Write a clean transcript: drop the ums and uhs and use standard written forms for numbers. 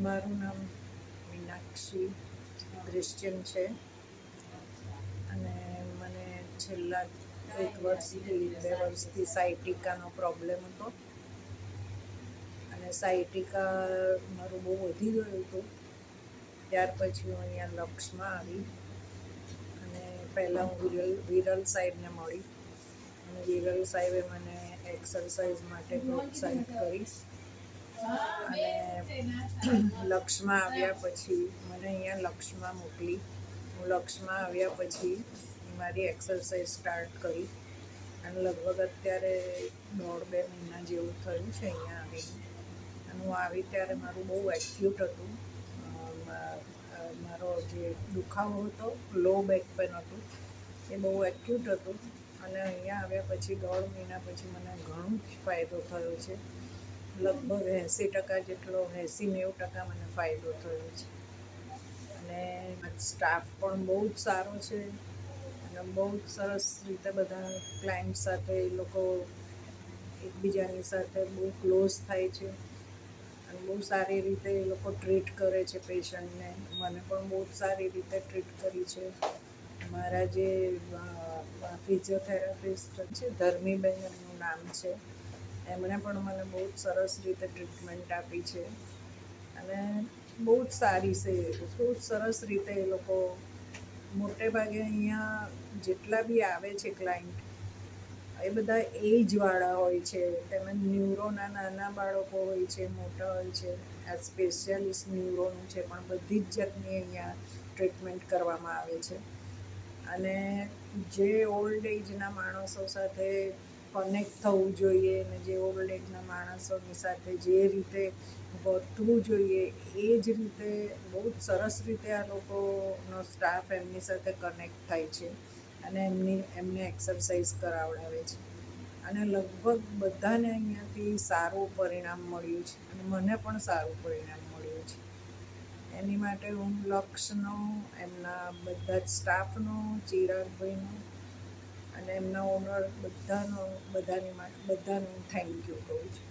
મારું નામ મીનાક્ષી ક્રિશ્ચિયન છે અને મને છેલ્લા 1 વર્ષથી 2 વર્ષથી સાયટિકાનો પ્રોબ્લેમ હતો અને સાયટિકા મારું બહુ વધી ગયું હતું. ત્યાર પછી હું અહીંયા લક્ષમાં આવી અને પહેલાં હું વિરલ સાહેબને મળી અને વિરલ સાહેબે મને એક્સરસાઇઝ માટે પ્રોત્સાહિત કરી અને લક્ષમાં આવ્યા પછી મને અહીંયા લક્ષમાં મોકલી. હું લક્ષમાં આવ્યા પછી મારી એક્સરસાઇઝ સ્ટાર્ટ કરી અને લગભગ અત્યારે 1.5-2 મહિના જેવું થયું છે અહીંયા આવીને. અને હું આવી ત્યારે મારું બહુ એક્યુટ હતું. મારો જે દુખાવો હતો, લો બેક પેન હતું, એ બહુ એક્યુટ હતું અને અહીંયા આવ્યા પછી 1.5 મહિના પછી મને ઘણો જ ફાયદો થયો છે. લગભગ 80% જેટલો, 80-90% મને ફાયદો થયો છે અને સ્ટાફ પણ બહુ જ સારો છે અને બહુ જ સરસ રીતે બધા ક્લાયન્ટ સાથે એ લોકો એકબીજાની સાથે બહુ ક્લોઝ થાય છે અને બહુ સારી રીતે એ લોકો ટ્રીટ કરે છે પેશન્ટને. મને પણ બહુ જ સારી રીતે ટ્રીટ કરી છે. મારા જે ફિઝિયોથેરાપિસ્ટ છે, ધર્મીબેન એમનું નામ છે, એમણે પણ મને બહુ જ સરસ રીતે ટ્રીટમેન્ટ આપી છે અને બહુ જ સારી છે, બહુ જ સરસ રીતે એ લોકો મોટે ભાગે અહીંયા જેટલા બી આવે છે ક્લાયન્ટ એ બધા એજવાળા હોય છે, તેમજ ન્યુરોના નાના બાળકો હોય છે, મોટા હોય છે. આ સ્પેશિયાલિસ્ટ ન્યુરોનું છે પણ બધી જ જાતની અહીંયા ટ્રીટમેન્ટ કરવામાં આવે છે અને જે ઓલ્ડ એજના માણસો સાથે કનેક્ટ થવું જોઈએ અને જે ઓલ્ડ એજના માણસોની સાથે જે રીતે વર્તવું જોઈએ એ જ રીતે બહુ જ સરસ રીતે આ લોકોનો સ્ટાફ એમની સાથે કનેક્ટ થાય છે અને એમને એક્સરસાઇઝ કરાવડાવે છે અને લગભગ બધાને અહીંયાથી સારું પરિણામ મળ્યું છે અને મને પણ સારું પરિણામ મળ્યું છે. એની માટે હું લક્ષનો, એમના બધા જ સ્ટાફનો, ચિરાગભાઈનો અને એમના ઓનર બધાનું થેન્ક યુ કહું છું.